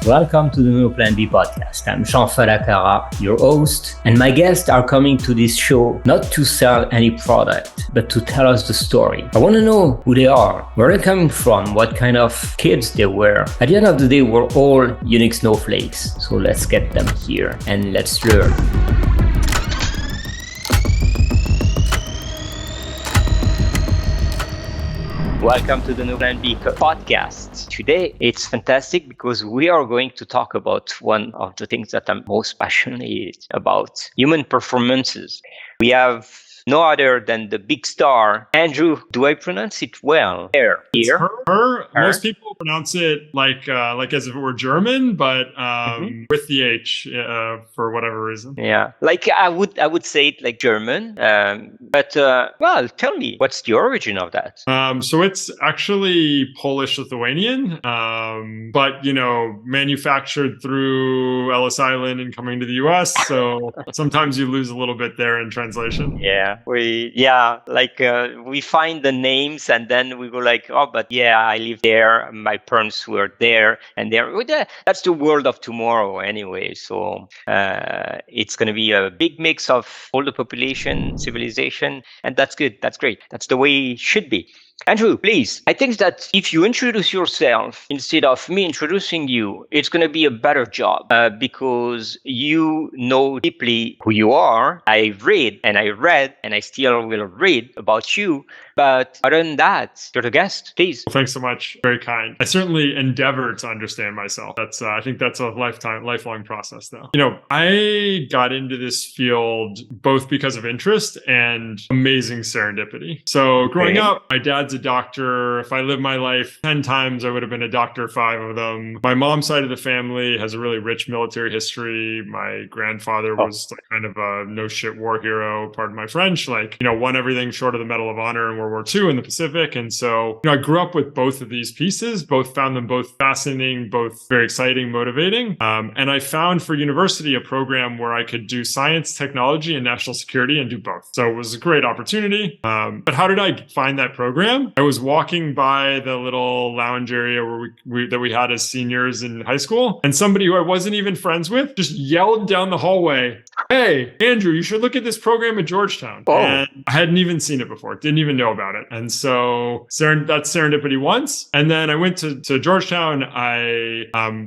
Welcome to the No Plan B podcast. I'm Jean Fallacara, your host, and my guests are coming to this show not to sell any product, but to tell us the story. I want to know who they are, where they're coming from, what kind of kids they were. At the end of the day, we're all unique snowflakes. So let's get them here and let's learn. Welcome to the No Plan B podcast. Today, it's fantastic because we are going to talk about one of the things that I'm most passionate about, human performances. We have no other than the big star, Andrew. Do I pronounce it well? Herr. Her. Most people pronounce it like as if it were German, but with the H for whatever reason. Yeah, like I would say it like German. Well, tell me, what's the origin of that? So it's actually Polish-Lithuanian, but manufactured through Ellis Island and coming to the US. So sometimes you lose a little bit there in translation. Yeah, we find the names and then we go like, oh, but yeah, I live there. My parents were there and there. That's the world of tomorrow anyway. So it's going to be a big mix of all the population, civilization, and that's good. That's great. That's the way it should be. Andrew, please. I think that if you introduce yourself instead of me introducing you, it's going to be a better job because you know deeply who you are. I read and I still will read about you. But other than that, you're the guest, please. Well, thanks so much. Very kind. I certainly endeavor to understand myself. I think that's a lifelong process, though. I got into this field both because of interest and amazing serendipity. So growing up, my dad's a doctor. If I lived my life 10 times, I would have been a doctor 5 of them. My mom's side of the family has a really rich military history. My grandfather was kind of a no shit war hero, pardon my French, won everything short of the Medal of Honor in World War II in the Pacific. And so, I grew up with both of these pieces, found them both fascinating, both very exciting, motivating. And I found for university a program where I could do science, technology, and national security and do both. So it was a great opportunity. But how did I find that program? I was walking by the little lounge area that we had as seniors in high school, and somebody who I wasn't even friends with just yelled down the hallway, "Hey, Andrew, you should look at this program at Georgetown." Oh. And I hadn't even seen it before, didn't even know about it. And so that's serendipity once. And then I went to Georgetown. I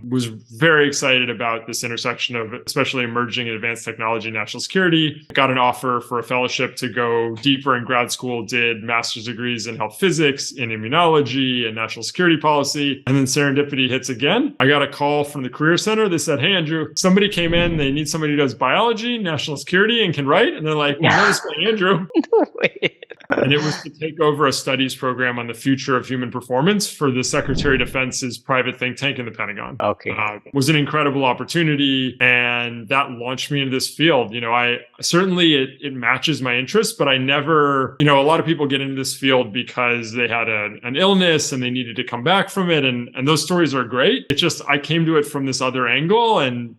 was very excited about this intersection of especially emerging and advanced technology and national security. Got an offer for a fellowship to go deeper in grad school, did master's degrees in health physics, in immunology, and national security policy. And then serendipity hits again. I got a call from the Career Center. They said, "Hey, Andrew, somebody came in. They need somebody who does biology, national security, and can write." And they're like, "Well, this guy, Andrew." No way. And it was to take over a studies program on the future of human performance for the Secretary of Defense's private think tank in the Pentagon. Okay. It was an incredible opportunity, and that launched me into this field. I certainly it matches my interests, but I never, a lot of people get into this field because they had an illness and they needed to come back from it, and those stories are great. It's just I came to it from this other angle, and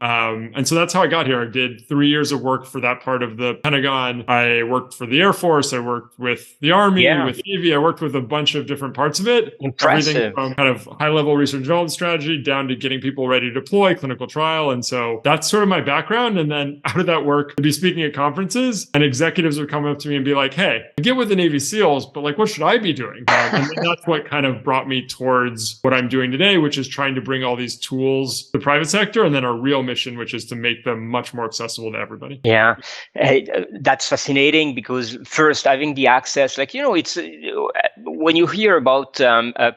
so that's how I got here. I did 3 years of work for that part of the Pentagon. I worked for the Air Force. I worked with the Army, with the Navy. I worked with a bunch of different parts of it. Impressive. Everything from kind of high-level research and development strategy down to getting people ready to deploy, clinical trial. And so that's sort of my background. And then out of that work, I'd be speaking at conferences and executives would come up to me and be like, "Hey, I get with the Navy SEALs, but what should I be doing?" And that's what kind of brought me towards what I'm doing today, which is trying to bring all these tools to the private sector, and then our real mission, which is to make them much more accessible to everybody. Yeah, that's fascinating because first having the access, it's when you hear about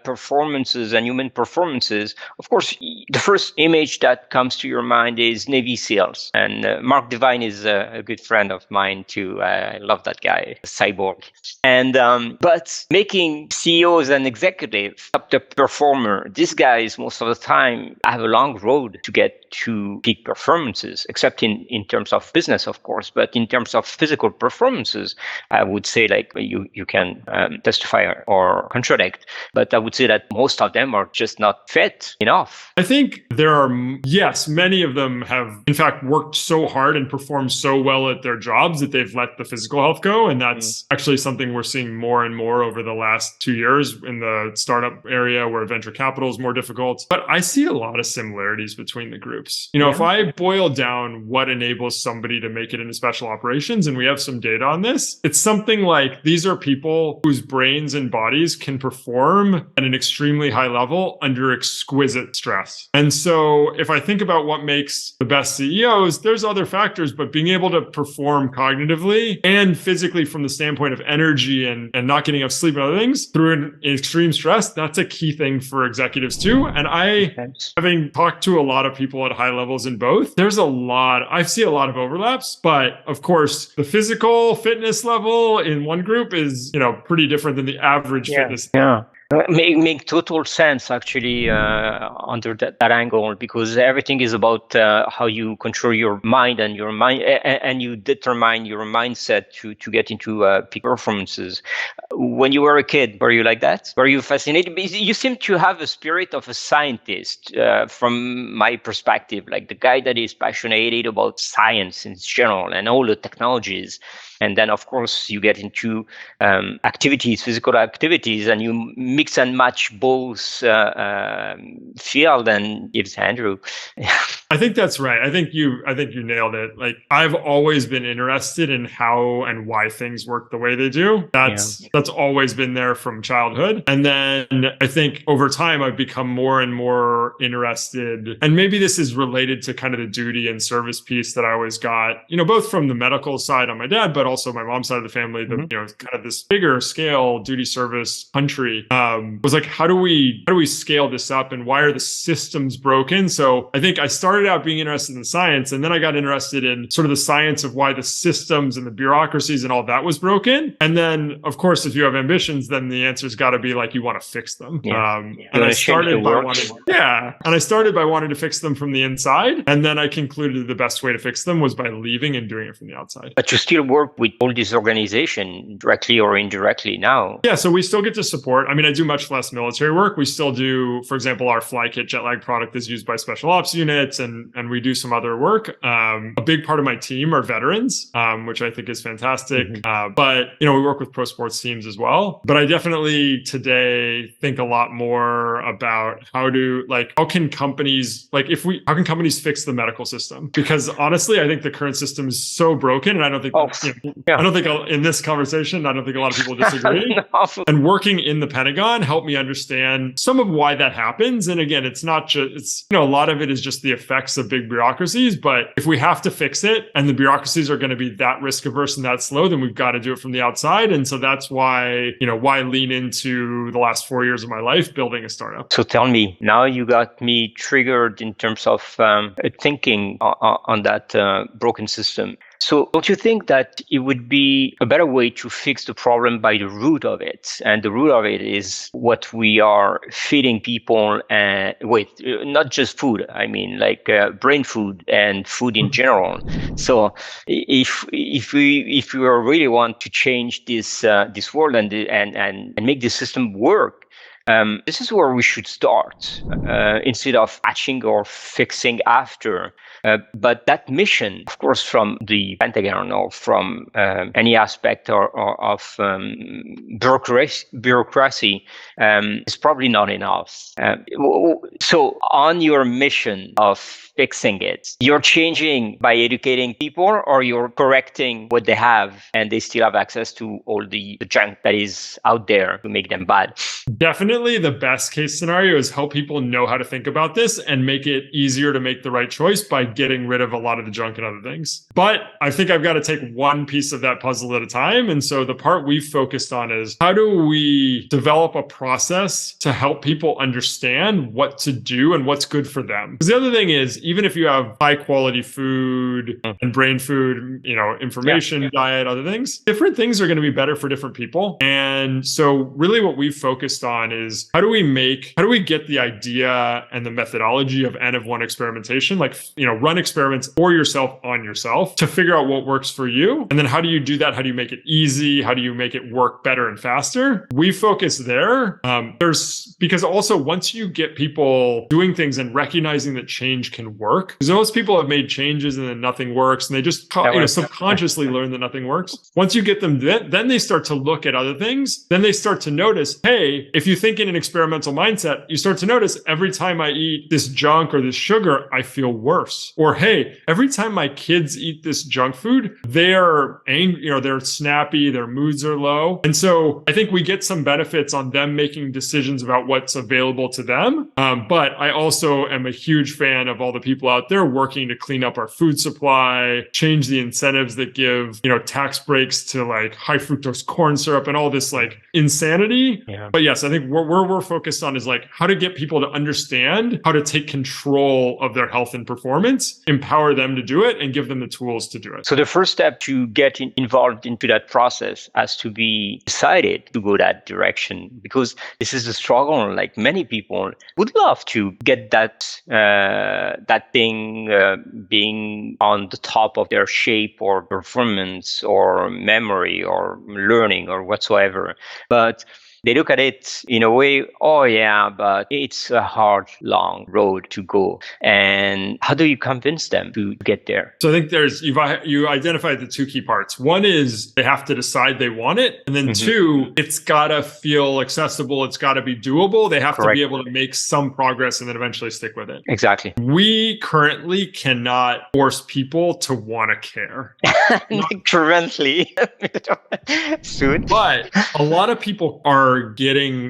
performances and human performances, of course, the first image that comes to your mind is Navy SEALs. And Mark Devine is a good friend of mine too. I love that guy, cyborg. And but making CEOs and executives up the performer, these guys most of the time have a long road to get to peak performances, except in terms of business, of course. But in terms of physical performances, I would say you can testify or contradict. But I would say that most of them are just not fit enough. I think think there are, yes, many of them have, in fact, worked so hard and performed so well at their jobs that they've let the physical health go. And that's actually something we're seeing more and more over the last 2 years in the startup area where venture capital is more difficult. But I see a lot of similarities between the groups. If I boil down what enables somebody to make it into special operations, and we have some data on this, it's something like these are people whose brains and bodies can perform at an extremely high level under exquisite stress. And so if I think about what makes the best CEOs, there's other factors, but being able to perform cognitively and physically from the standpoint of energy and not getting enough sleep and other things through an extreme stress, that's a key thing for executives too. And having talked to a lot of people at high levels in both, I see a lot of overlaps, but of course the physical fitness level in one group is, pretty different than the average fitness. Yeah. Make total sense actually under that angle, because everything is about how you control your mind and you determine your mindset to get into peak performances. When you were a kid, were you like that? Were you fascinated? You seem to have a spirit of a scientist from my perspective, like the guy that is passionate about science in general and all the technologies. And then, of course, you get into physical activities, and you mix and match both field, and it's Andrew. I think that's right. I think you nailed it. Like, I've always been interested in how and why things work the way they do. That's always been there from childhood. And then I think over time, I've become more and more interested. And maybe this is related to kind of the duty and service piece that I always got, both from the medical side on my dad, but also my mom's side of the family, kind of this bigger scale duty service country, was like, how do we scale this up, and why are the systems broken? So I think I started out being interested in science, and then I got interested in sort of the science of why the systems and the bureaucracies and all that was broken. And then, of course, if you have ambitions, then the answer's got to be like, you want to fix them. And I started by wanting to fix them from the inside. And then I concluded the best way to fix them was by leaving and doing it from the outside. But you still work with all these organizations directly or indirectly now. Yeah, so we still get to support. I mean, I do much less military work. We still do, for example, our fly kit jet lag product is used by special ops units, and we do some other work. A big part of my team are veterans, which I think is fantastic. But, we work with pro sports teams as well. But I definitely today think a lot more about how can companies fix the medical system? Because honestly, I think the current system is so broken, and I don't think in this conversation, I don't think a lot of people disagree. And working in the Pentagon helped me understand some of why that happens. And again, it's not just, a lot of it is just the effects of big bureaucracies. But if we have to fix it and the bureaucracies are going to be that risk averse and that slow, then we've got to do it from the outside. And so that's why lean into the last 4 years of my life building a startup. So tell me, now you got me triggered in terms of thinking on that broken system. So don't you think that it would be a better way to fix the problem by the root of it? And the root of it is what we are feeding people with, not just food. I mean, like brain food and food in general. So if we really want to change this world and make the system work, this is where we should start instead of patching or fixing after. But that mission, of course, from the Pentagon or from any aspect of bureaucracy is probably not enough. So on your mission of fixing it, you're changing by educating people, or you're correcting what they have and they still have access to all the junk that is out there to make them bad? Definitely the best case scenario is help people know how to think about this and make it easier to make the right choice by getting rid of a lot of the junk and other things. But I think I've got to take one piece of that puzzle at a time. And so the part we've focused on is, how do we develop a process to help people understand what to do and what's good for them? Because the other thing is, even if you have high quality food and brain food, information, diet, other things, different things are going to be better for different people. And so really what we've focused on is how do we get the idea and the methodology of N of 1 experimentation, like, run experiments for yourself on yourself to figure out what works for you. And then how do you do that? How do you make it easy? How do you make it work better and faster? We focus there. Because also once you get people doing things and recognizing that change can work, because most people have made changes and then nothing works, and they just subconsciously learn that nothing works. Once you get them, then they start to look at other things. Then they start to notice, hey, if you think in an experimental mindset, you start to notice every time I eat this junk or this sugar, I feel worse. Or hey, every time my kids eat this junk food, they're angry, they're snappy, their moods are low. And so I think we get some benefits on them making decisions about what's available to them. But I also am a huge fan of all the people out there working to clean up our food supply, change the incentives that give, tax breaks to like high fructose corn syrup and all this like insanity. Yeah. But yes, I think what we're focused on is like how to get people to understand how to take control of their health and performance, empower them to do it, and give them the tools to do it. So the first step to get involved into that process has to be decided to go that direction, because this is a struggle. Like many people would love to get that thing being on the top of their shape or performance or memory or learning or whatsoever. But they look at it in a way, oh yeah, but it's a hard, long road to go. And how do you convince them to get there? So I think you identified the two key parts. One is they have to decide they want it. And then two, it's got to feel accessible. It's got to be doable. They have to be able to make some progress and then eventually stick with it. Exactly. We currently cannot force people to want to care. Currently. Soon. But a lot of people are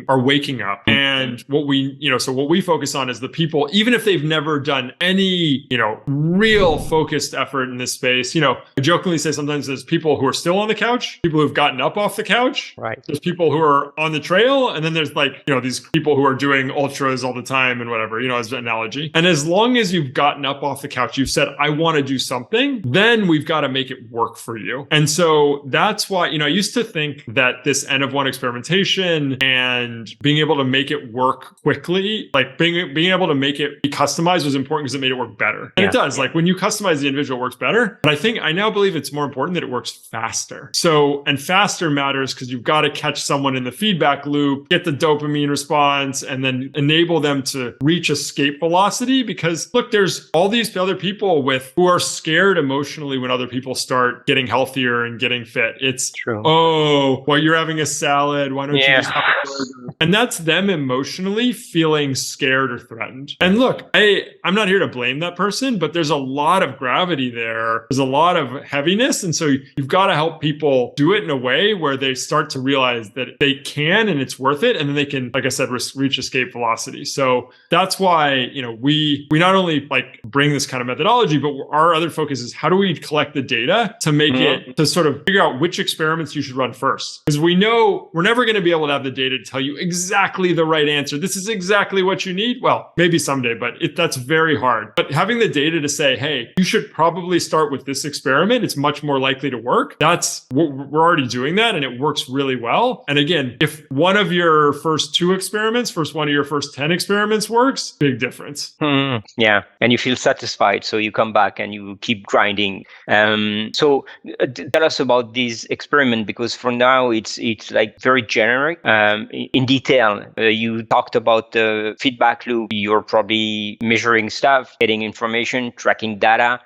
waking up, and what we focus on is the people, even if they've never done any, real focused effort in this space. I jokingly say sometimes there's people who are still on the couch, people who've gotten up off the couch. Right. There's people who are on the trail, and then there's like, these people who are doing ultras all the time and whatever, as an analogy. And as long as you've gotten up off the couch, you've said, I want to do something, then we've got to make it work for you. And so that's why, I used to think that this N of 1 experimentation and being able to make it work quickly, like being able to make it be customized was important because it made it work better. And it does. Like when you customize the individual, it works better. But I now believe it's more important that it works faster. And faster matters because you've got to catch someone in the feedback loop, get the dopamine response, and then enable them to reach escape velocity. Because look, there's all these other people who are scared emotionally when other people start getting healthier and getting fit. It's true. Oh, well, you're having a salad. Why don't you just have a burger? And that's them emotionally feeling scared or threatened. And look, I'm not here to blame that person, but there's a lot of gravity there. There's a lot of heaviness. And so you've got to help people do it in a way where they start to realize that they can and it's worth it. And then they can, like I said, reach escape velocity. So that's why, we not only like bring this kind of methodology, but our other focus is how do we collect the data to make it, to sort of figure out which experiments you should run first. Because we know we're never going to be able to have the data to tell you exactly the right answer. This is exactly what you need. Well, maybe someday, but that's very hard. But having the data to say, hey, you should probably start with this experiment. It's much more likely to work. We're already doing that and it works really well. And again, if one of your first 2 experiments, one of your first 10 experiments works, big difference. Yeah. And you feel satisfied. So you come back and you keep grinding. So tell us about this experiment, because for now it's like very generic. In detail, you talked about the feedback loop. You're probably measuring stuff, getting information, tracking data,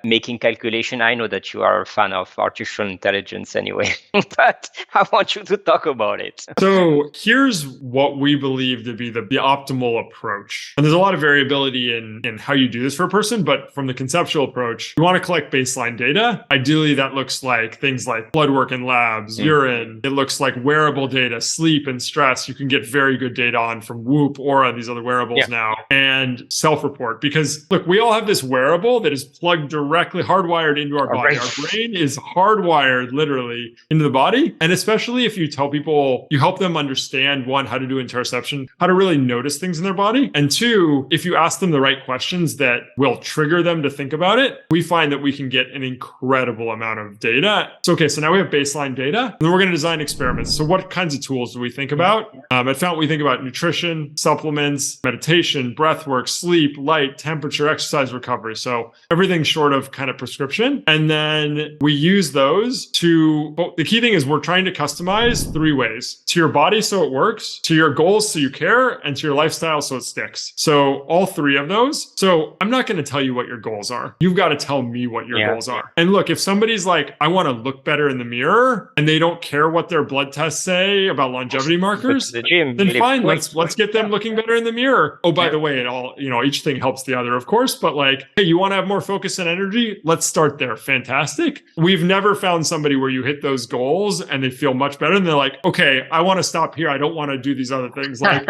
making calculation. I know that you are a fan of artificial intelligence anyway, but I want you to talk about it. So here's what we believe to be the optimal approach. And there's a lot of variability in how you do this for a person, but from the conceptual approach, you want to collect baseline data. Ideally, that looks like things like blood work in labs, urine. It looks like wearable data, sleep and stress. You can get very good data on from Whoop, Aura, these other wearables now, and self-report. Because look, we all have this wearable that is plugged plug directly hardwired into our body. Right. Our brain is hardwired literally into the body. And especially if you tell people, you help them understand, one, how to do interoception, how to really notice things in their body. And two, if you ask them the right questions that will trigger them to think about it, we find that we can get an incredible amount of data. So, okay, so now we have baseline data, and then we're going to design experiments. So what kinds of tools do we think about? At Fountain, we think about nutrition, supplements, meditation, breath work, sleep, light, temperature, exercise recovery. So everything short of kind of prescription. And then we use those to, well, the key thing is we're trying to customize 3 ways: to your body so it works, to your goals so you care, and to your lifestyle so it sticks. So all 3 of those. So I'm not going to tell you what your goals are. You've got to tell me what your goals are. And look, if somebody's like, I want to look better in the mirror, and they don't care what their blood tests say about longevity markers, then fine, let's get them looking better in the mirror. Oh, by the way, it all, each thing helps the other, of course, but like, hey, you want to have more focus and energy? Let's start there. Fantastic. We've never found somebody where you hit those goals and they feel much better and they're like, okay, I want to stop here. I don't want to do these other things. Like,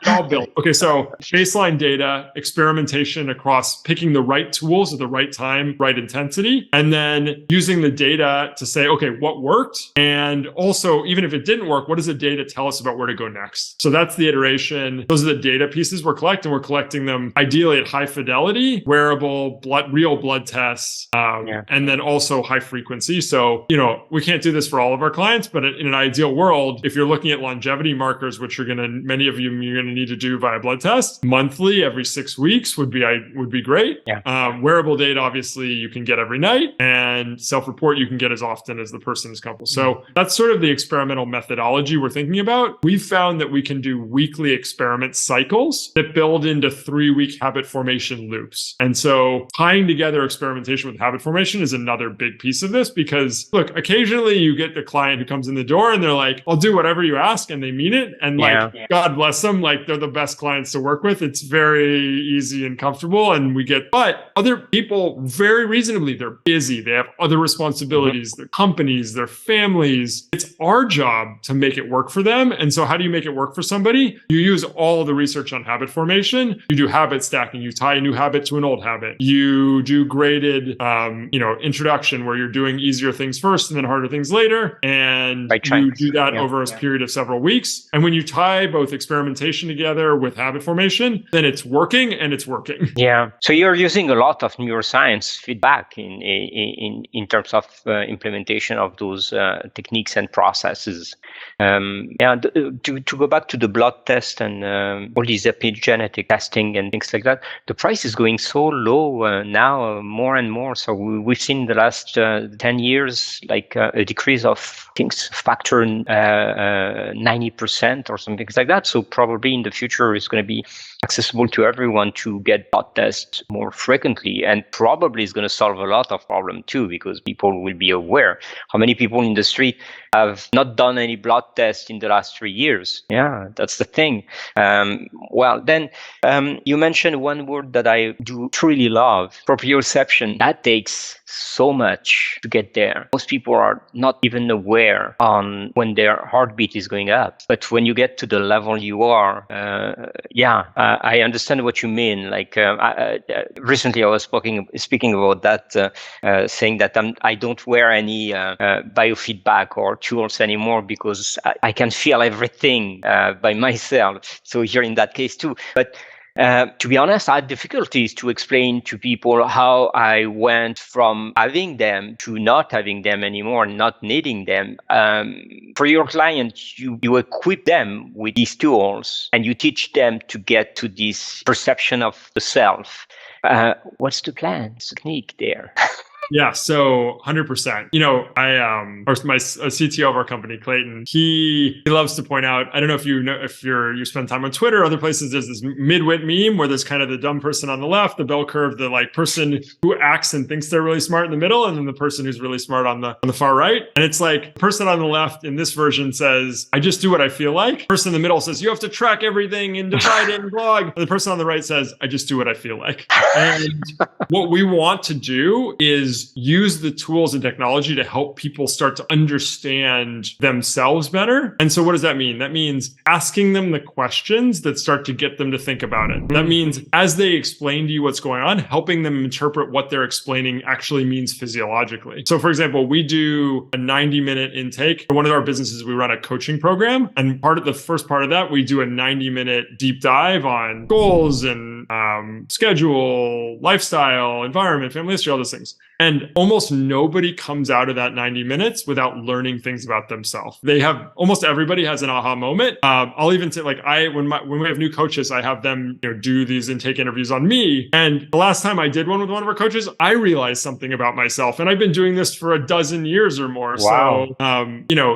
all built. Okay, so baseline data, experimentation across picking the right tools at the right time, right intensity, and then using the data to say, okay, what worked? And also, even if it didn't work, what does the data tell us about where to go next? So that's the iteration. Those are the data pieces we're collecting. We're collecting them ideally at high fidelity, wearable, real blood tests, and then also high frequency. So, we can't do this for all of our clients, but in an ideal world, if you're looking at longevity markers, which many of you're going to need to do via blood test monthly, every 6 weeks would be great. Wearable data, obviously, you can get every night, and self-report you can get as often as the person is comfortable. So that's sort of the experimental methodology we're thinking about. We've found that we can do weekly experiment cycles that build into 3-week habit formation loops. And so tying together experimentation with habit formation is another big piece of this, because look, occasionally you get the client who comes in the door and they're like, I'll do whatever you ask, and they mean it. And God bless them, like they're the best clients to work with. It's very easy and comfortable. And but other people, very reasonably, they're busy. They have other responsibilities, their companies, their families. It's our job to make it work for them. And so how do you make it work for somebody? You use all the research on habit formation. You do habit stacking. You tie a new habit to an old habit. You do graded, introduction, where you're doing easier things first and then harder things later. And you do that over a period of several weeks. And when you tie both experimentation together with habit formation, then it's working and it's working. Yeah. So you're using a lot of neuroscience feedback in terms of implementation of those techniques and processes. To go back to the blood test and all these epigenetic testing and things like that, the price is going so low now, more and more. So we've seen the last 10 years, like a decrease of things factor 90% or something like that. So probably in the future, it's going to be accessible to everyone to get blood tests more frequently, and probably is going to solve a lot of problem too, because people will be aware. How many people in the street have not done any blood test in the last 3 years? Yeah, that's the thing. You mentioned one word that I do truly love, proprioception. That takes so much to get there. Most people are not even aware on when their heartbeat is going up. But when you get to the level you are, I understand what you mean. Like recently I was speaking about that, saying that I don't wear any biofeedback or tools anymore because I can feel everything by myself. So here in that case too. But to be honest, I had difficulties to explain to people how I went from having them to not having them anymore, not needing them. For your client, you equip them with these tools and you teach them to get to this perception of the self. What's the plan, technique there? Yeah, so 100%. My CTO of our company, Clayton, he loves to point out, I don't know if you spend time on Twitter or other places, there's this midwit meme where there's kind of the dumb person on the left, the bell curve, the like person who acts and thinks they're really smart in the middle, and then the person who's really smart on the far right. And it's like the person on the left in this version says, I just do what I feel like. The person in the middle says, you have to track everything and divide it and blog. And the person on the right says, I just do what I feel like. And what we want to do is is use the tools and technology to help people start to understand themselves better. And so what does that mean? That means asking them the questions that start to get them to think about it. That means as they explain to you what's going on, helping them interpret what they're explaining actually means physiologically. So for example, we do a 90-minute intake. For one of our businesses, we run a coaching program. And part of the first part of that, we do a 90-minute deep dive on goals and schedule, lifestyle, environment, family history, all those things. And almost nobody comes out of that 90 minutes without learning things about themselves. Almost everybody has an aha moment. I'll even say, like, when we have new coaches, I have them do these intake interviews on me. And the last time I did one with one of our coaches, I realized something about myself. And I've been doing this for a dozen years or more. Wow.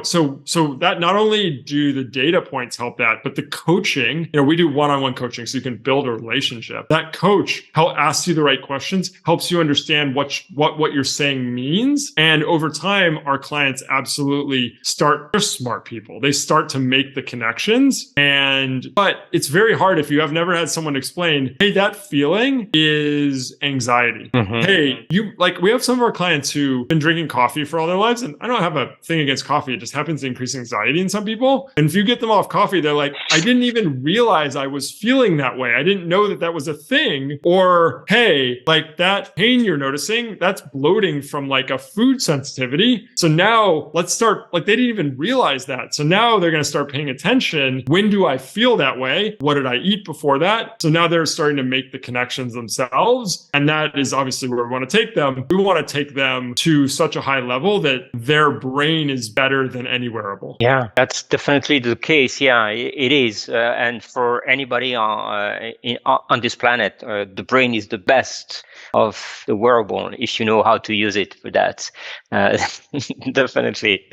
So that not only do the data points help that, but the coaching, we do one-on-one coaching so you can build a relationship. That coach asks you the right questions, helps you understand what you're saying means. And over time, our clients absolutely they're smart people. They start to make the connections. But it's very hard if you have never had someone explain, hey, that feeling is anxiety. Hey, we have some of our clients who've been drinking coffee for all their lives. And I don't have a thing against coffee. It just happens to increase anxiety in some people. And if you get them off coffee, they're like, I didn't even realize I was feeling that way. I didn't know that was a thing. Or, hey, like that pain you're noticing, that's bloating from like a food sensitivity. So now let's start, like, they didn't even realize that. So now they're going to start paying attention. When do I feel that way? What did I eat before that? So now they're starting to make the connections themselves. And that is obviously where we want to take them. We want to take them to such a high level that their brain is better than any wearable. Yeah, that's definitely the case. Yeah, it is. And for anybody on this planet, the brain is the best of the wearable if you know how to use it for that. Definitely.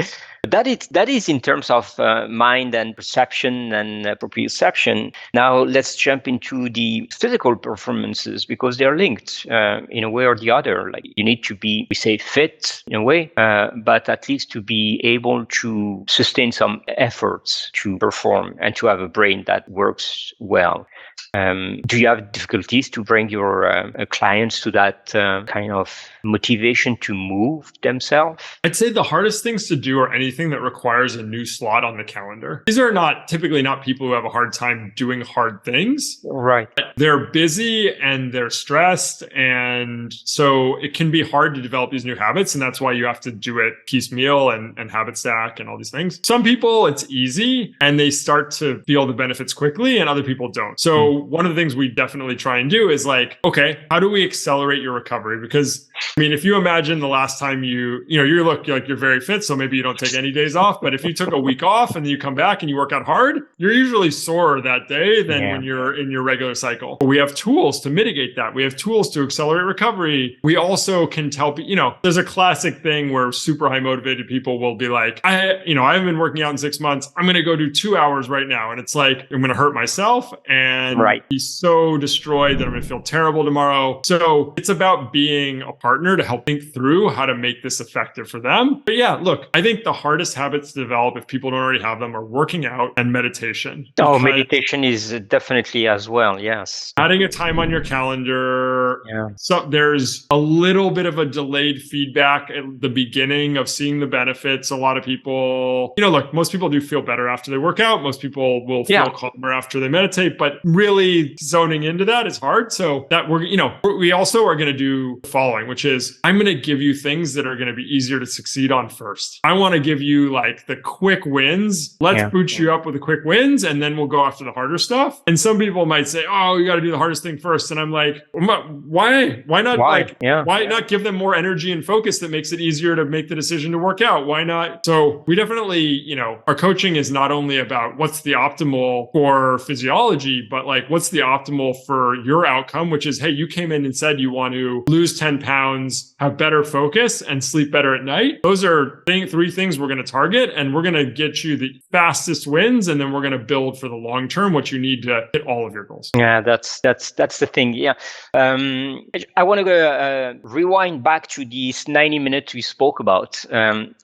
That is in terms of mind and perception and proprioception. Now let's jump into the physical performances because they're linked in a way or the other. Like you need to be, we say, fit in a way, but at least to be able to sustain some efforts to perform and to have a brain that works well. Do you have difficulties to bring your clients to that kind of motivation to move themselves? I'd say the hardest things to do are anything that requires a new slot on the calendar. These are typically not people who have a hard time doing hard things. Right. They're busy and they're stressed. And so it can be hard to develop these new habits. And that's why you have to do it piecemeal and habit stack and all these things. Some people, it's easy and they start to feel the benefits quickly and other people don't. So one of the things we definitely try and do is like, okay, how do we accelerate your recovery? Because I mean, if you imagine the last time you look like you're very fit, so maybe you don't take any days off, but if you took a week off and then you come back and you work out hard, you're usually sore that day than when you're in your regular cycle. We have tools to mitigate that. We have tools to accelerate recovery. We also can tell, there's a classic thing where super high motivated people will be like, I haven't been working out in 6 months. I'm going to go do 2 hours right now. And it's like, I'm going to hurt myself and be so destroyed that I'm going to feel terrible tomorrow. So it's about being a partner to help think through how to make this effective for them. But yeah, look, I think the hardest habits to develop, if people don't already have them, are working out and meditation. Oh, meditation is definitely as well. Yes. Adding a time on your calendar. Yeah. So there's a little bit of a delayed feedback at the beginning of seeing the benefits. A lot of people, look, most people do feel better after they work out. Most people will feel calmer after they meditate, but really zoning into that is hard. So that we also are going to do the following, which is I'm going to give you things that are going to be easier to succeed on first. I want to give you like the quick wins. Let's boot you up with the quick wins and then we'll go after the harder stuff. And some people might say, oh, you got to do the hardest thing first. And I'm like, why not? Why not give them more energy and focus that makes it easier to make the decision to work out? Why not? So we definitely, our coaching is not only about what's the optimal for physiology, but like what's the optimal for your outcome, which is, hey, you came in and said you want to lose 10 pounds, have better focus and sleep better at night. Those are three things we're going to target, and we're going to get you the fastest wins. And then we're going to build for the long term what you need to hit all of your goals. Yeah, that's the thing. Yeah. I want to go rewind back to these 90 minutes we spoke about.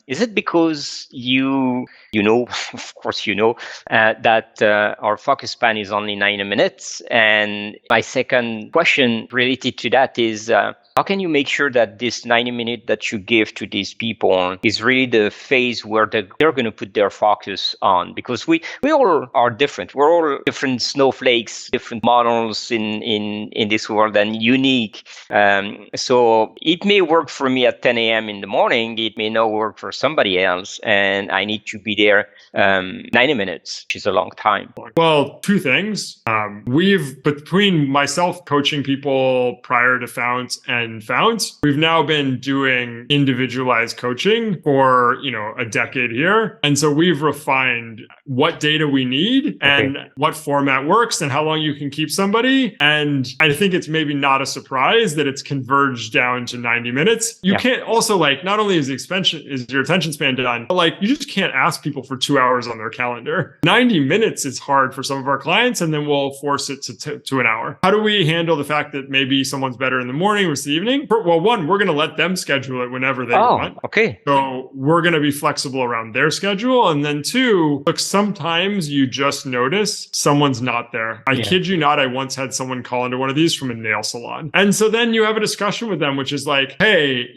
Is it because of course, that our focus span is only 90 minutes? And my second question related to that is, how can you make sure that this 90 minutes that you give to these people is really the phase where they're going to put their focus on? Because we all are different. We're all different snowflakes, different models in this world, and unique. So it may work for me at 10 a.m. in the morning. It may not work for somebody else, and I need to be there 90 minutes, which is a long time. Well, two things. Between myself coaching people prior to Founts and Founts, we've now been doing individualized coaching for, a decade here. And so we've refined what data we need and what format works and how long you can keep somebody. And I think it's maybe not a surprise that it's converged down to 90 minutes. You can't also not only is your attention span done, but you just can't ask people for 2 hours on their calendar. 90 minutes is hard for some of our clients, and then we'll force it to an hour. How do we handle the fact that maybe someone's better in the morning versus the evening? Well, one, we're going to let them schedule it whenever they want. Okay. So we're going to be flexible around their schedule. And then two, look, sometimes you just notice someone's not there. I kid you not, I once had someone call into one of these from a nail salon. And so then you have a discussion with them, which is hey,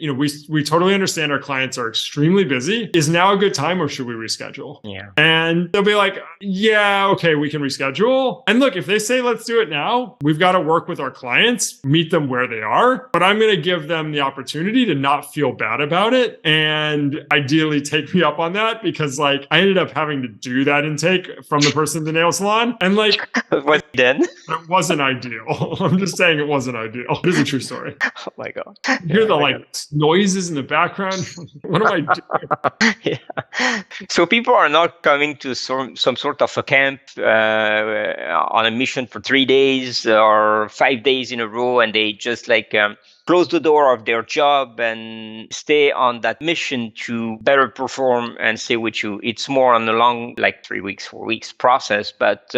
we totally understand our clients are extremely busy. Is now a good time, or should we reschedule? Yeah. And they'll be like, yeah, okay, we can reschedule. And look, if they say, let's do it now, we've got to work with our clients, meet them where they are. But I'm going to give them the opportunity to not feel bad about it. And ideally take me up on that, because I ended up having to do that intake from the person in the nail salon. And what then? It wasn't ideal. I'm just saying it wasn't ideal. It is a true story. Oh my God. You hear the noises in the background. What am I doing? Yeah. So people are not coming to some sort of a camp on a mission for 3 days or 5 days in a row, and they just close the door of their job and stay on that mission to better perform and stay with you. It's more on a long, 3 weeks, 4 weeks process, but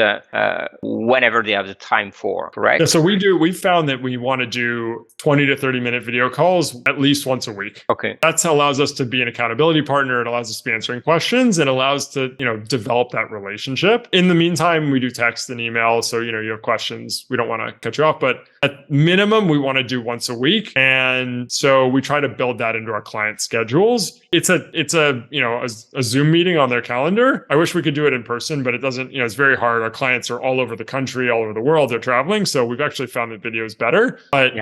whenever they have the time for, correct? Yeah, so we've found that we want to do 20 to 30 minute video calls at least once a week. Okay. That allows us to be an accountability partner. It allows us to be answering questions. It allows to, develop that relationship. In the meantime, we do text and email. So, you have questions. We don't want to cut you off, but at minimum, we want to do once a week. And so we try to build that into our client schedules. It's a Zoom meeting on their calendar. I wish we could do it in person, but it doesn't, it's very hard. Our clients are all over the country, all over the world. They're traveling. So we've actually found that video is better, but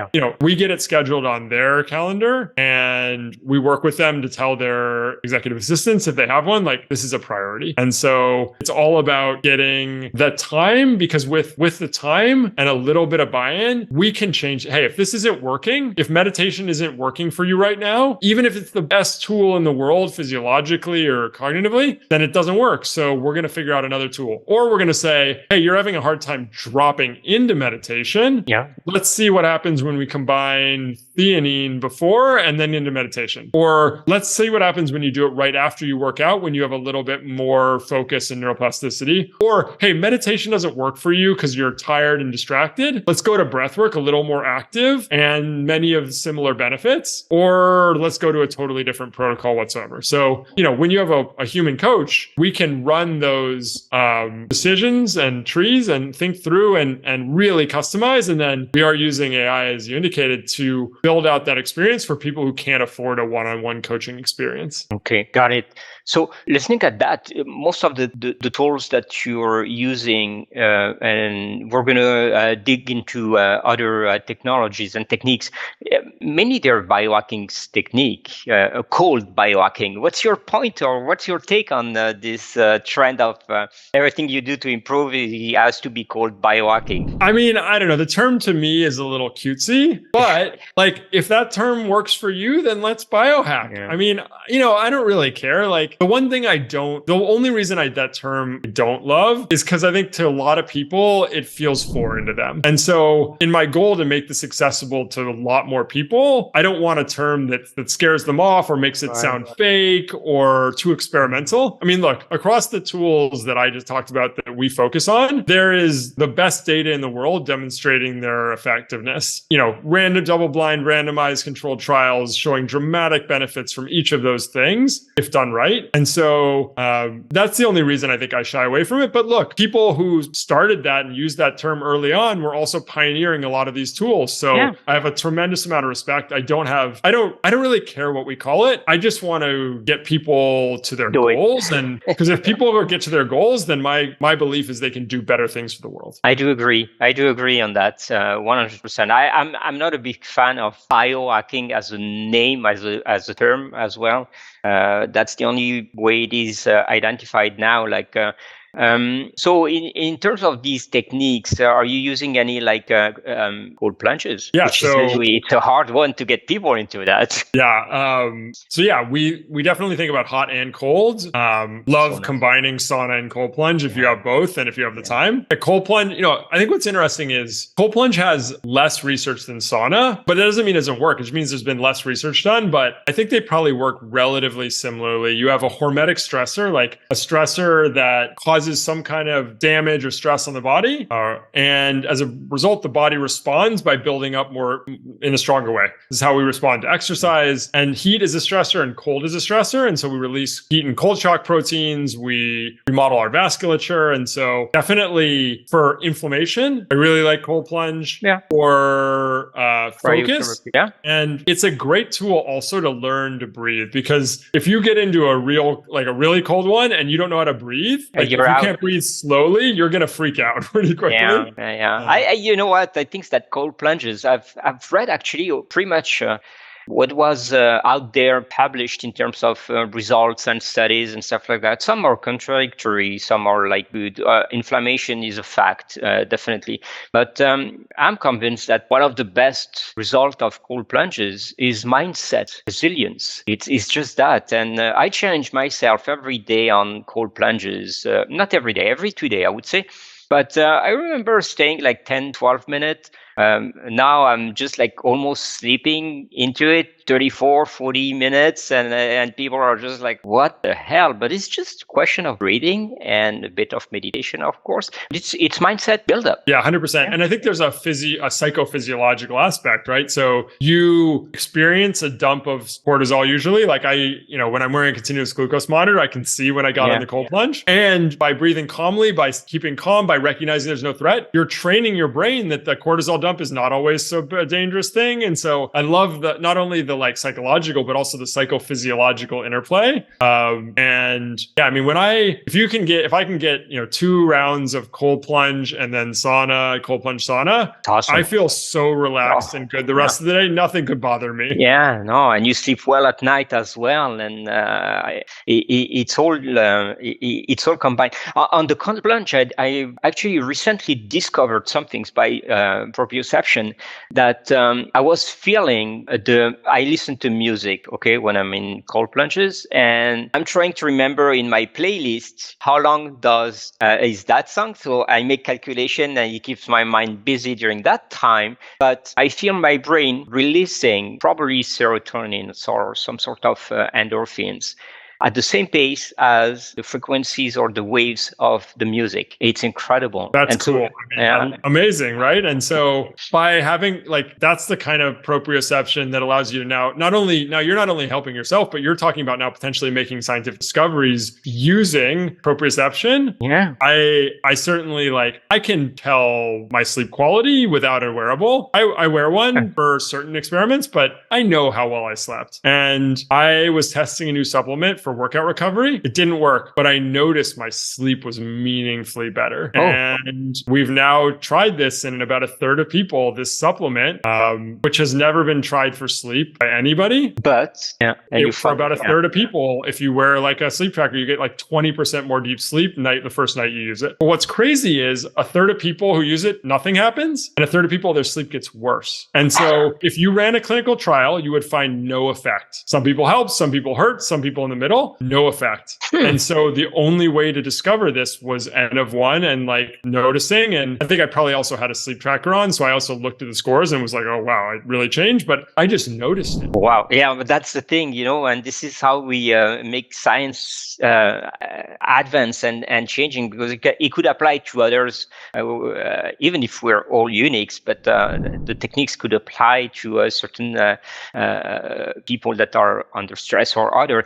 we get it scheduled on their calendar, and we work with them to tell their executive assistants, if they have one, this is a priority. And so it's all about getting the time, because with the time and a little bit of buy-in, we can change. Hey, if this isn't working, if meditation isn't working for you right now, even if it's the best tool in the world physiologically or cognitively, then it doesn't work. So we're going to figure out another tool. Or we're going to say, hey, you're having a hard time dropping into meditation. Yeah. Let's see what happens when we combine theanine before and then into meditation. Or let's see what happens when you do it right after you work out, when you have a little bit more focus and neuroplasticity. Or, hey, meditation doesn't work for you because you're tired and distracted. Let's go to breathwork, a little more active and many of similar benefits. Or let's go to a totally different protocol whatsoever. So, when you have a human coach, we can run those decisions and trees and think through and really customize. And then we are using AI, as you indicated, to build out that experience for people who can't afford a one-on-one coaching experience. Okay, got it. So listening at that, most of the tools that you're using, and we're going to dig into other technologies and techniques, mainly they're biohacking technique, cold biohacking. What's your point, or what's your take on this trend of everything you do to improve has to be called biohacking? I mean, I don't know. The term to me is a little cutesy, but if that term works for you, then let's biohack. Yeah. I mean, I don't really care. The only reason that term don't love is because I think to a lot of people, it feels foreign to them. And so in my goal to make this accessible to a lot more people, I don't want a term that scares them off or makes it sound fake or too experimental. I mean, look, across the tools that I just talked about that we focus on, there is the best data in the world demonstrating their effectiveness. Random double-blind randomized controlled trials showing dramatic benefits from each of those things if done right. And so that's the only reason I think I shy away from it. But look, people who started that and used that term early on were also pioneering a lot of these tools. So I have a tremendous amount of respect. I don't really care what we call it. I just want to get people to their goals. And because if people get to their goals, then my belief is they can do better things for the world. I do agree on that 100%. I'm not a big fan of biohacking as a name, as a term as well. That's the only way it is identified now. So in terms of these techniques, are you using any cold plunges? Yeah, which is usually it's a hard one to get people into that. Yeah. We definitely think about hot and cold. Love combining sauna and cold plunge if you have both and if you have the time. A cold plunge, I think what's interesting is cold plunge has less research than sauna, but that doesn't mean it doesn't work. It just means there's been less research done, but I think they probably work relatively similarly. You have a hormetic stressor, like a stressor that causes some kind of damage or stress on the body. And as a result, the body responds by building up more in a stronger way. This is how we respond to exercise. And heat is a stressor and cold is a stressor. And so we release heat and cold shock proteins. We remodel our vasculature. And so definitely for inflammation, I really like cold plunge. Yeah. For focus. Yeah. And it's a great tool also to learn to breathe, because if you get into a really cold one and you don't know how to breathe, if you can't breathe slowly, you're going to freak out pretty quickly. Yeah. I you know what? I think that cold plunges, I've read actually pretty much what was out there published in terms of results and studies and stuff like that. Some are contradictory, some are good. Inflammation is a fact, definitely. But I'm convinced that one of the best results of cold plunges is mindset, resilience. It's just that. And I challenge myself every day on cold plunges. Not every day, every 2 days, I would say. But I remember staying 10, 12 minutes. Now I'm just almost sleeping into it, 34, 40 minutes. And people are just what the hell? But it's just a question of breathing and a bit of meditation, of course. It's mindset buildup. Yeah, 100%. Yeah. And I think there's a psychophysiological aspect, right? So you experience a dump of cortisol usually. When I'm wearing a continuous glucose monitor, I can see when I got on the cold plunge. And by breathing calmly, by keeping calm, by recognizing there's no threat, you're training your brain that the cortisol dump is not always so a dangerous thing. And so I love not only the psychological, but also the psychophysiological interplay. If I can get 2 rounds of cold plunge and then cold plunge sauna, awesome. I feel so relaxed and good the rest of the day. Nothing could bother me. Yeah, no, and you sleep well at night as well. And it's all combined. On the cold plunge, I actually recently discovered some things by proprioception that I was feeling I listen to music, when I'm in cold plunges, and I'm trying to remember in my playlist how long is that song. So I make calculation and it keeps my mind busy during that time. But I feel my brain releasing probably serotonin or some sort of endorphins at the same pace as the frequencies or the waves of the music. It's incredible. That's cool. Amazing, right? And so by having that's the kind of proprioception that allows you to now you're not only helping yourself, but you're talking about now potentially making scientific discoveries using proprioception. Yeah. I certainly I can tell my sleep quality without a wearable. I wear one for certain experiments, but I know how well I slept. And I was testing a new supplement for workout recovery. It didn't work, but I noticed my sleep was meaningfully better. Oh. And we've now tried this in about a third of people, this supplement, which has never been tried for sleep by anybody. But for about a third of people, if you wear a sleep tracker, you get 20% more deep sleep the first night you use it. But what's crazy is a third of people who use it, nothing happens. And a third of people, their sleep gets worse. And so if you ran a clinical trial, you would find no effect. Some people help, some people hurt, some people in the middle. No effect. And so the only way to discover this was N of 1 and noticing. And I think I probably also had a sleep tracker on. So I also looked at the scores and was oh, wow, it really changed. But I just noticed it. Wow. Yeah, but that's the thing, and this is how we make science advance and changing, because it could apply to others, even if we're all uniques, but the techniques could apply to certain people that are under stress or other.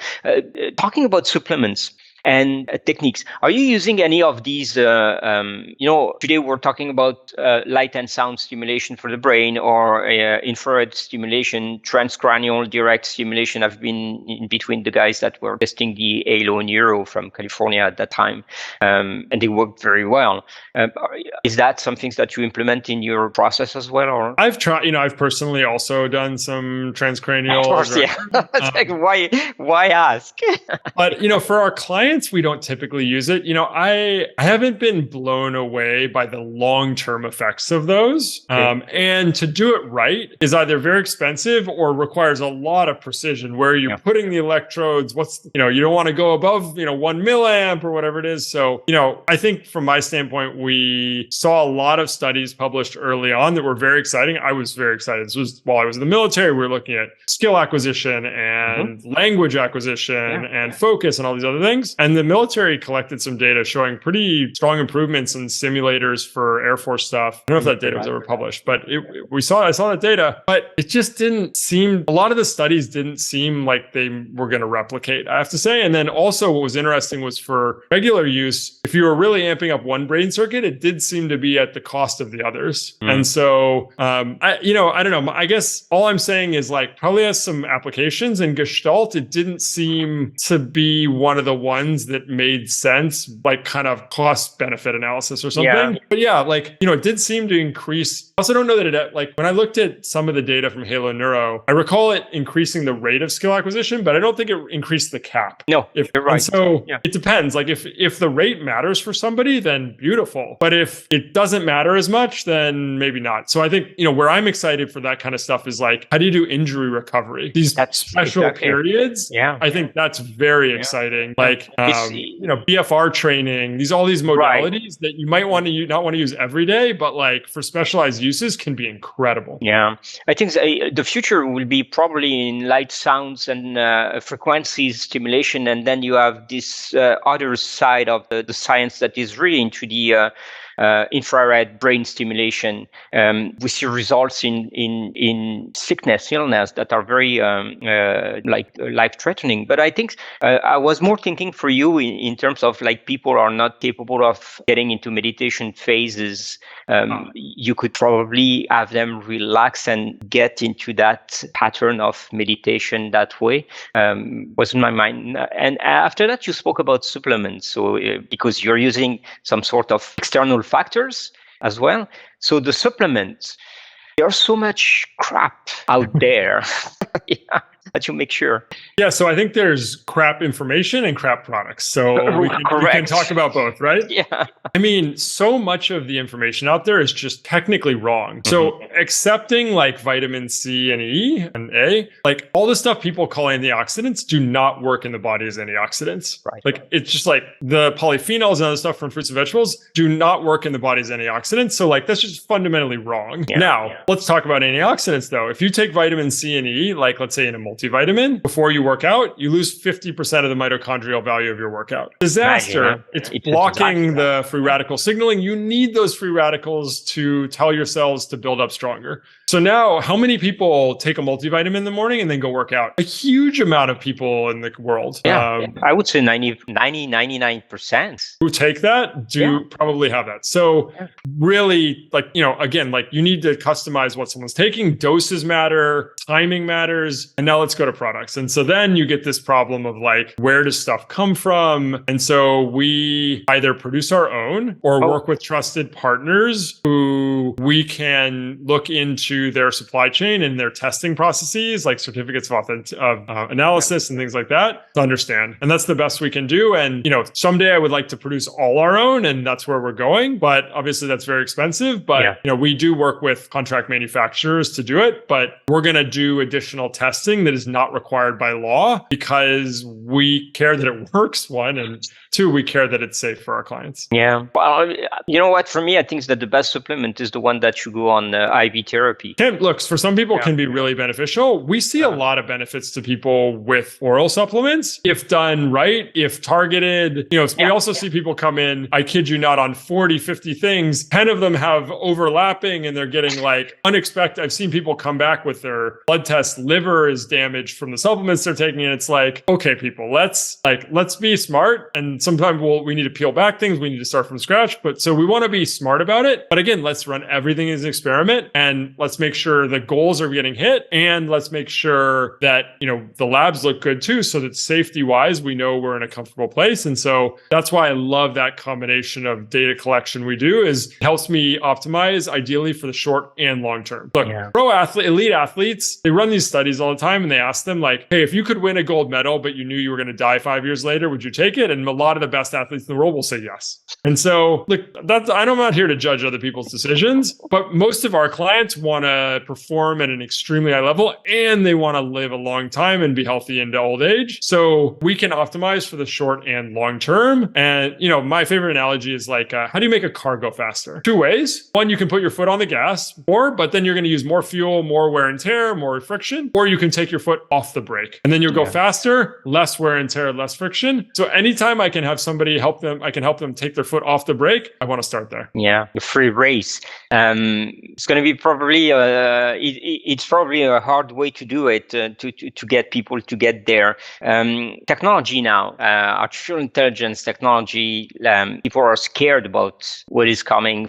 Talking about supplements, and techniques. Are you using any of these? Today we're talking about light and sound stimulation for the brain, or infrared stimulation, transcranial direct stimulation. I've been in between the guys that were testing the Halo Neuro from California at that time, and they worked very well. Is that something that you implement in your process as well? Or I've tried. I've personally also done some transcranial. of course, yeah. Like, why ask? But for our clients, we don't typically use it. I haven't been blown away by the long-term effects of those. And to do it right is either very expensive or requires a lot of precision, where you're putting the electrodes. You don't want to go above 1 milliamp or whatever it is. So I think from my standpoint, we saw a lot of studies published early on that were very exciting. I was very excited. This was while I was in the military. We were looking at skill acquisition and language acquisition and focus and all these other things. And the military collected some data showing pretty strong improvements in simulators for Air Force stuff. I don't know if that data was ever published, but I saw that data, but it just didn't seem, a lot of the studies didn't seem like they were going to replicate, I have to say. And then also what was interesting was for regular use, if you were really amping up one brain circuit, it did seem to be at the cost of the others. And so, I don't know. I guess all I'm saying is probably has some applications in Gestalt. It didn't seem to be one of the ones that made sense, kind of cost benefit analysis or something. Yeah. But it did seem to increase. I also don't know that it, when I looked at some of the data from Halo Neuro, I recall it increasing the rate of skill acquisition, but I don't think it increased the cap. No, you're right. And so it depends. If the rate matters for somebody, then beautiful. But if it doesn't matter as much, then maybe not. So I think, where I'm excited for that kind of stuff is how do you do injury recovery? These special periods. Yeah. I think that's very exciting. BFR training, all these modalities that you might want to not want to use every day, but for specialized uses can be incredible. Yeah. I think the future will be probably in light, sounds, and frequencies stimulation. And then you have this other side of the science that is really into the infrared brain stimulation. We see results in sickness, illness that are very life-threatening. But I think I was more thinking for you in terms of people are not capable of getting into meditation phases. You could probably have them relax and get into that pattern of meditation that way. Was in my mind. And after that, you spoke about supplements. So because you're using some sort of external factors as well. So the supplements, there's so much crap out there. That you make sure. Yeah, so I think there's crap information and crap products. So we can talk about both, right? Yeah. I mean, so much of the information out there is just technically wrong. So accepting vitamin C and E and A, all the stuff people call antioxidants do not work in the body as antioxidants. Right. It's just the polyphenols and other stuff from fruits and vegetables do not work in the body as antioxidants. So that's just fundamentally wrong. Yeah. Now, let's talk about antioxidants though. If you take vitamin C and E, let's say in a multivitamin, before you work out, you lose 50% of the mitochondrial value of your workout. Disaster. It's blocking the free radical signaling. You need those free radicals to tell your cells to build up stronger. So now, how many people take a multivitamin in the morning and then go work out? A huge amount of people in the world. I would say 99% who take that do probably have that. So really, again, you need to customize what someone's taking. Doses matter, timing matters, and now let's go to products. And so then you get this problem of where does stuff come from? And so we either produce our own or work with trusted partners who we can look into their supply chain and their testing processes, certificates of analysis and things like that, to understand. And that's the best we can do. And, someday I would like to produce all our own, and that's where we're going. But obviously that's very expensive. But, we do work with contract manufacturers to do it. But we're going to do additional testing that is not required by law because we care that it works, one, and two, we care that it's safe for our clients. Yeah. Well, you know what? For me, I think that the best supplement is the one that you go on IV therapy. therapy. Looks, for some people can be really beneficial. We see a lot of benefits to people with oral supplements if done right, if targeted. We also see people come in, I kid you not, on 40, 50 things. 10 of them have overlapping and they're getting like unexpected. I've seen people come back with their blood test liver is damaged from the supplements they're taking. And it's like, okay, people, let's be smart. And sometimes we need to peel back things. We need to start from scratch. But so we want to be smart about it. But again, let's run everything as an experiment and let's make sure the goals are getting hit. And let's make sure that, the labs look good too, so that safety wise, we know we're in a comfortable place. And so that's why I love that combination of data collection we do is helps me optimize ideally for the short and long term. Look, elite athletes, they run these studies all the time and they ask them like, hey, if you could win a gold medal, but you knew you were going to die 5 years later, would you take it? And a lot of the best athletes in the world will say yes. And so look, I'm not here to judge other people's decisions, but most of our clients want to perform at an extremely high level and they want to live a long time and be healthy into old age. So we can optimize for the short and long term. And, my favorite analogy is like, how do you make a car go faster? Two ways. One, you can put your foot on the gas more, but then you're going to use more fuel, more wear and tear, more friction, or you can take your foot off the brake and then you'll go faster, less wear and tear, less friction. So anytime I can have somebody help them take their foot off the brake, I want to start there. Yeah, the free race. It's going to be probably it's probably a hard way to do it to get people to get there. Technology now, artificial intelligence technology. People are scared about what is coming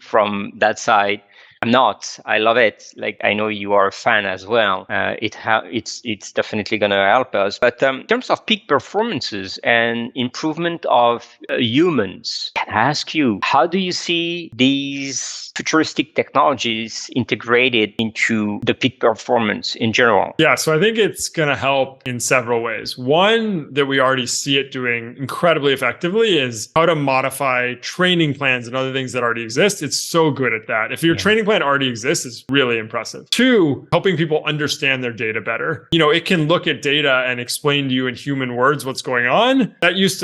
from that side. I'm not. I love it. Like I know you are a fan as well. It's definitely going to help us. But in terms of peak performances and improvement of humans, can I ask you, how do you see these futuristic technologies integrated into the peak performance in general? Yeah, so I think it's going to help in several ways. One that we already see it doing incredibly effectively is how to modify training plans and other things that already exist. It's so good at that. If your training plan already exists, is really impressive. Two, helping people understand their data better. It can look at data and explain to you in human words what's going on. That you used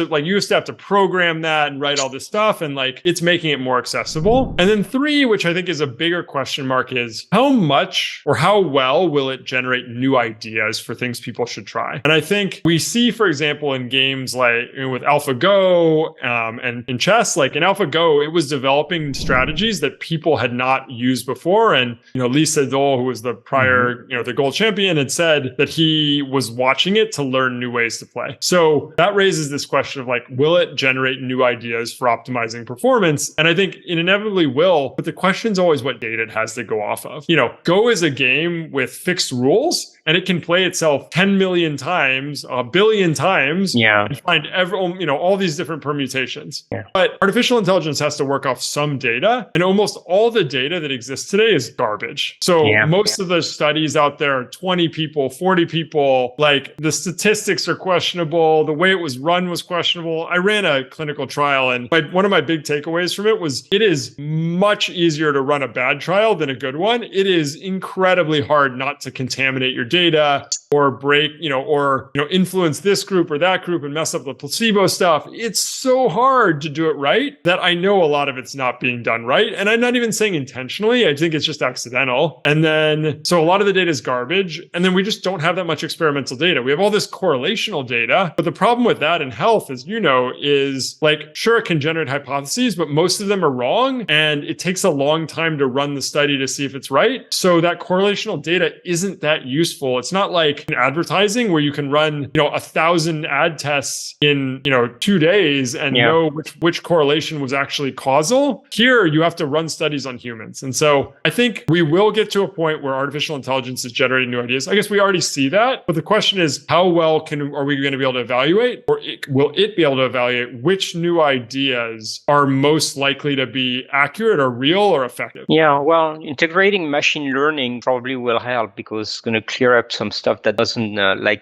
to have to program that and write all this stuff, and it's making it more accessible. And then three, which I think is a bigger question mark, is how much or how well will it generate new ideas for things people should try? And I think we see, for example, in games like with AlphaGo and in chess, like in AlphaGo, it was developing strategies that people had not used before. And, Lee Sedol, who was the prior, the gold champion, had said that he was watching it to learn new ways to play. So that raises this question of will it generate new ideas for optimizing performance? And I think it inevitably will, but the question's always what data it has to go off of. Go is a game with fixed rules. And it can play itself 10 million times, a billion times, and find all these different permutations. Yeah. But artificial intelligence has to work off some data, and almost all the data that exists today is garbage. So most of the studies out there are 20 people, 40 people, the statistics are questionable. The way it was run was questionable. I ran a clinical trial, and one of my big takeaways from it was it is much easier to run a bad trial than a good one. It is incredibly hard not to contaminate your data or break, or influence this group or that group and mess up the placebo stuff. It's so hard to do it right that I know a lot of it's not being done right. And I'm not even saying intentionally. I think it's just accidental. And then, so a lot of the data is garbage. And then we just don't have that much experimental data. We have all this correlational data. But the problem with that in health, as you know, is sure, it can generate hypotheses, but most of them are wrong. And it takes a long time to run the study to see if it's right. So that correlational data isn't that useful. It's not like in advertising where you can run, 1,000 ad tests in, 2 days and know which correlation was actually causal. Here, you have to run studies on humans. And so I think we will get to a point where artificial intelligence is generating new ideas. I guess we already see that. But the question is, how well are we going to be able to evaluate, or will it be able to evaluate which new ideas are most likely to be accurate or real or effective? Yeah, well, integrating machine learning probably will help because it's going to clear up some stuff that doesn't,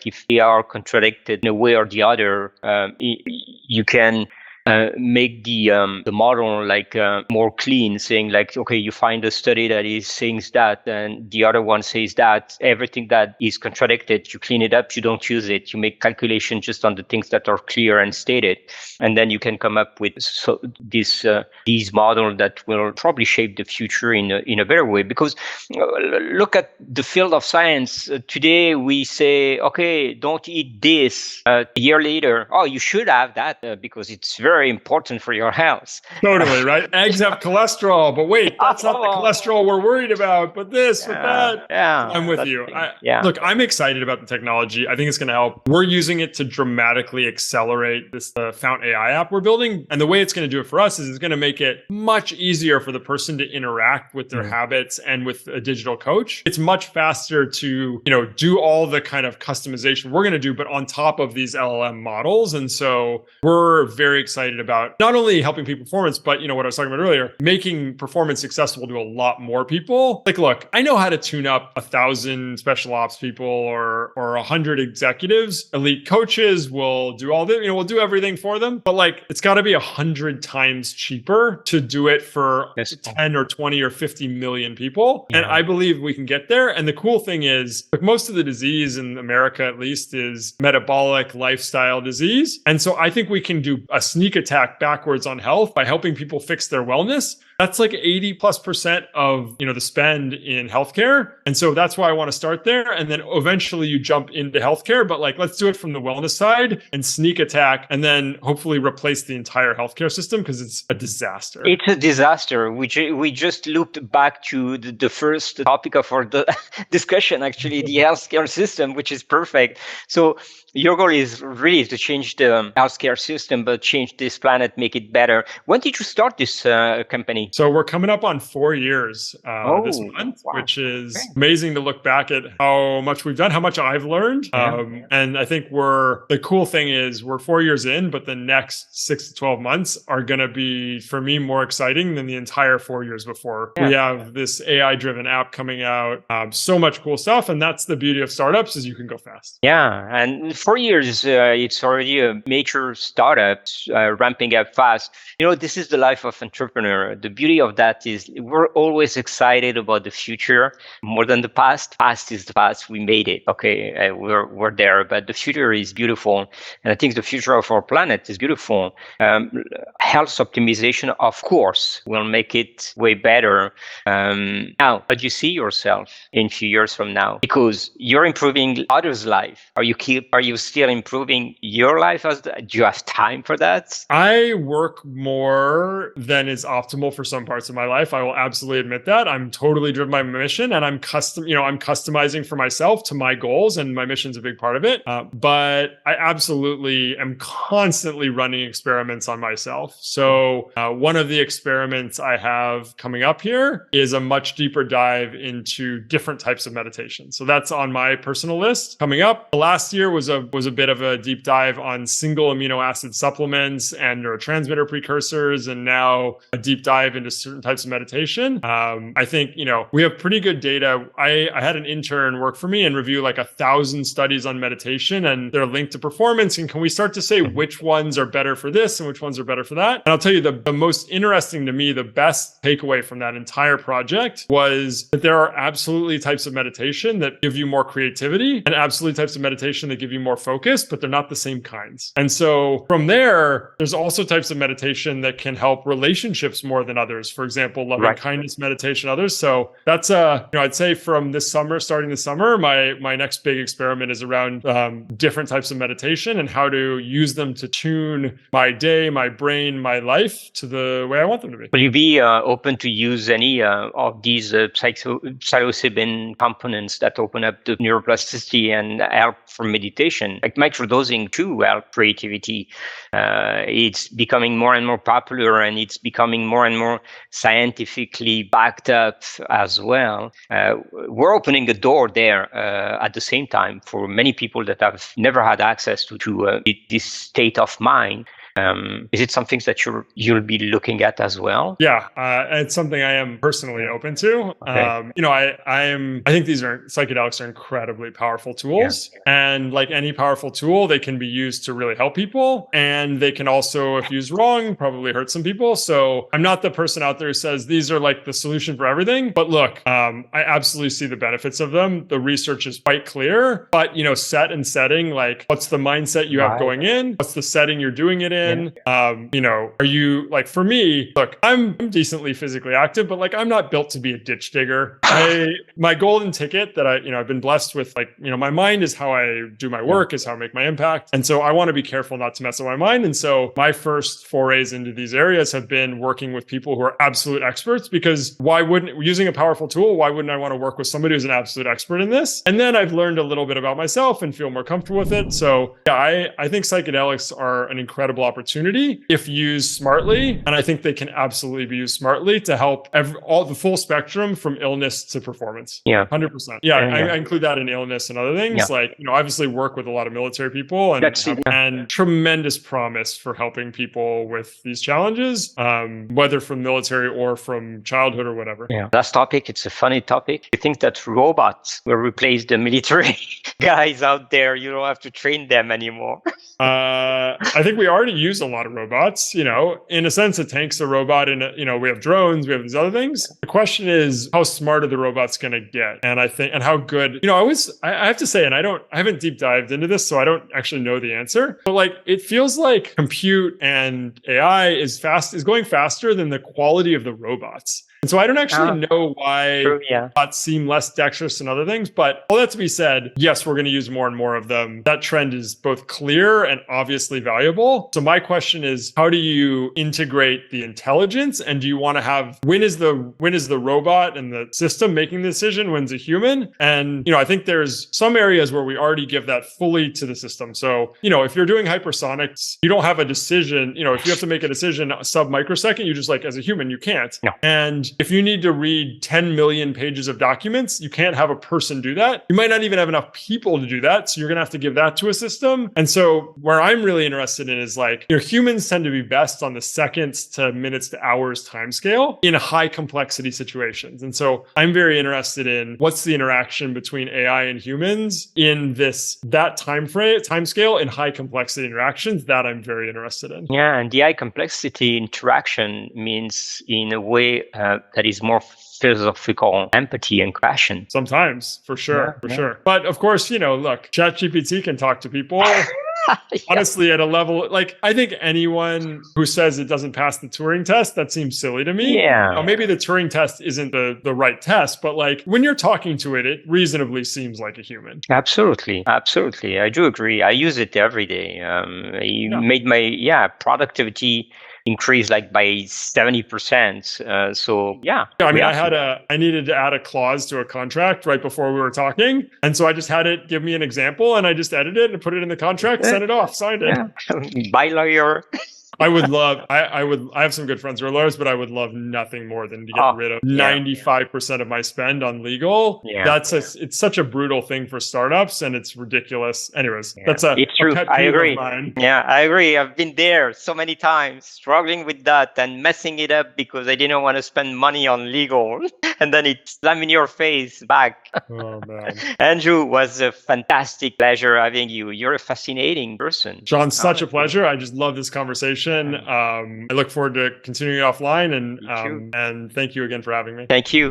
if they are contradicted in a way or the other, you can make the model like more clean, saying like, okay, you find a study that is saying that, and the other one says that. Everything that is contradicted, you clean it up. You don't use it. You make calculation just on the things that are clear and stated, and then you can come up with these model that will probably shape the future in a better way. Because look at the field of science today. We say, okay, don't eat this. A year later, oh, you should have that because it's very important for your health. Totally, right? Eggs have cholesterol, but wait, that's not the cholesterol we're worried about, but this, but that. Yeah. I'm with you. Look, I'm excited about the technology. I think it's going to help. We're using it to dramatically accelerate this Fount AI app we're building. And the way it's going to do it for us is it's going to make it much easier for the person to interact with their habits and with a digital coach. It's much faster to, do all the kind of customization we're going to do, but on top of these LLM models. And so we're very excited about not only helping peak performance, but what I was talking about earlier, making performance accessible to a lot more people. Like, look, I know how to tune up 1,000 special ops people or 100 executives. Elite coaches will do all this, we'll do everything for them. But like, it's got to be 100 times cheaper to do it for 10 or 20 or 50 million people. Yeah. And I believe we can get there. And the cool thing is, like, most of the disease in America, at least, is metabolic lifestyle disease. And so I think we can do a sneak attack backwards on health by helping people fix their wellness. That's like 80+% of the spend in healthcare. And so that's why I want to start there. And then eventually you jump into healthcare, but like, let's do it from the wellness side and sneak attack, and then hopefully replace the entire healthcare system, because it's a disaster. It's a disaster. We just looped back to the first topic of our discussion, actually, the healthcare system, which is perfect. So your goal is really to change the healthcare system, but change this planet, make it better. When did you start this company? So we're coming up on 4 years this month, which is amazing to look back at how much we've done, how much I've learned. And I think the cool thing is we're 4 years in, but the next 6 to 12 months are going to be, for me, more exciting than the entire 4 years before. We have this AI-driven app coming out, so much cool stuff. And that's the beauty of startups, is you can go fast. Yeah. And 4 years, it's already a major startup ramping up fast. This is the life of entrepreneur. The beauty of that is we're always excited about the future more than the past. Past is the past. We made it. Okay, we're there. But the future is beautiful, and I think the future of our planet is beautiful. Health optimization, of course, will make it way better. Now, but you see yourself in a few years from now, because you're improving others' life. Are you still improving your life? Do you have time for that? I work more than is optimal for some parts of my life. I will absolutely admit that. I'm totally driven by my mission, and I'm customizing for myself to my goals, and my mission's a big part of it. But I absolutely am constantly running experiments on myself. So one of the experiments I have coming up here is a much deeper dive into different types of meditation. So that's on my personal list coming up. Last year was a bit of a deep dive on single amino acid supplements and neurotransmitter precursors, and now a deep dive into certain types of meditation. I think, we have pretty good data. I had an intern work for me and review like 1,000 studies on meditation, and they're linked to performance. And can we start to say which ones are better for this and which ones are better for that? And I'll tell you, the most interesting to me, the best takeaway from that entire project was that there are absolutely types of meditation that give you more creativity, and absolutely types of meditation that give you more focus, but they're not the same kinds. And so from there's also types of meditation that can help relationships more than others. For example, loving kindness meditation, others. So that's I'd say from starting this summer, my next big experiment is around different types of meditation and how to use them to tune my day, my brain, my life to the way I want them to be. Will you be open to use any of these psilocybin components that open up the neuroplasticity and help for meditation? Like microdosing too help creativity. It's becoming more and more popular, and it's becoming more and more scientifically backed up as well. We're opening a door there at the same time for many people that have never had access to this state of mind. Is it something that you'll be looking at as well? Yeah, it's something I am personally open to. Okay. I think psychedelics are incredibly powerful tools, and like any powerful tool, they can be used to really help people, and they can also, if used wrong, probably hurt some people. So I'm not the person out there who says these are like the solution for everything. But look, I absolutely see the benefits of them. The research is quite clear, but set and setting, like what's the mindset you have going in? What's the setting you're doing it in? Are you like, for me, look, I'm decently physically active, but like I'm not built to be a ditch digger. My golden ticket that I've been blessed with, like, my mind is how I do my work, is how I make my impact. And so I want to be careful not to mess up my mind. And so my first forays into these areas have been working with people who are absolute experts, because using a powerful tool, why wouldn't I want to work with somebody who's an absolute expert in this? And then I've learned a little bit about myself and feel more comfortable with it. So yeah, I think psychedelics are an incredible opportunity if used smartly. And I think they can absolutely be used smartly to help all the full spectrum from illness to performance. Yeah, 100%. Yeah, I include that in illness and other things. Like, obviously work with a lot of military people and tremendous promise for helping people with these challenges, whether from military or from childhood or whatever. Yeah. Last topic, it's a funny topic. You think that robots will replace the military guys out there? You don't have to train them anymore. I think we already use a lot of robots. In a sense, a tank's a robot, and we have drones, we have these other things. The question is, how smart are the robots going to get? And how good? I have to say, and I haven't deep dived into this, so I don't actually know the answer. But like, it feels like compute and AI is going faster than the quality of the robots. And so I don't actually know why bots seem less dexterous than other things. But all that to be said, yes, we're going to use more and more of them. That trend is both clear and obviously valuable. So my question is, how do you integrate the intelligence? And do you want to have, when is the robot and the system making the decision? When's a human? And, I think there's some areas where we already give that fully to the system. So, if you're doing hypersonics, you don't have a decision. If you have to make a decision sub-microsecond, you just, like, as a human, you can't. No. And if you need to read 10 million pages of documents, you can't have a person do that. You might not even have enough people to do that. So you're going to have to give that to a system. And so where I'm really interested in is, like, humans tend to be best on the seconds to minutes to hours timescale in high complexity situations. And so I'm very interested in what's the interaction between AI and humans in that timescale in high complexity interactions. That I'm very interested in. Yeah, and the high complexity interaction means, in a way, that is more philosophical empathy and compassion. Sometimes, for sure. But of course, look, ChatGPT can talk to people. Honestly, at a level, like, I think anyone who says it doesn't pass the Turing test, that seems silly to me. Yeah. Maybe the Turing test isn't the right test, but like, when you're talking to it, it reasonably seems like a human. Absolutely. I do agree. I use it every day. Made my productivity increase like by 70%. So yeah. I needed to add a clause to a contract right before we were talking. And so I just had it give me an example, and I just edited it and put it in the contract, sent it off, signed it. Yeah. Bye, lawyer. I have some good friends who are lawyers, but I would love nothing more than to get rid of 95% of my spend on legal. Yeah. It's such a brutal thing for startups, and it's ridiculous. Anyways, that's it's true. Pet peeve of mine. Yeah, I agree. I've been there so many times, struggling with that and messing it up because I didn't want to spend money on legal. And then it slammed in your face back. Oh, man. Andrew, was a fantastic pleasure having you. You're a fascinating person. Jean, such a pleasure. I just love this conversation. I look forward to continuing offline, and thank you again for having me. Thank you.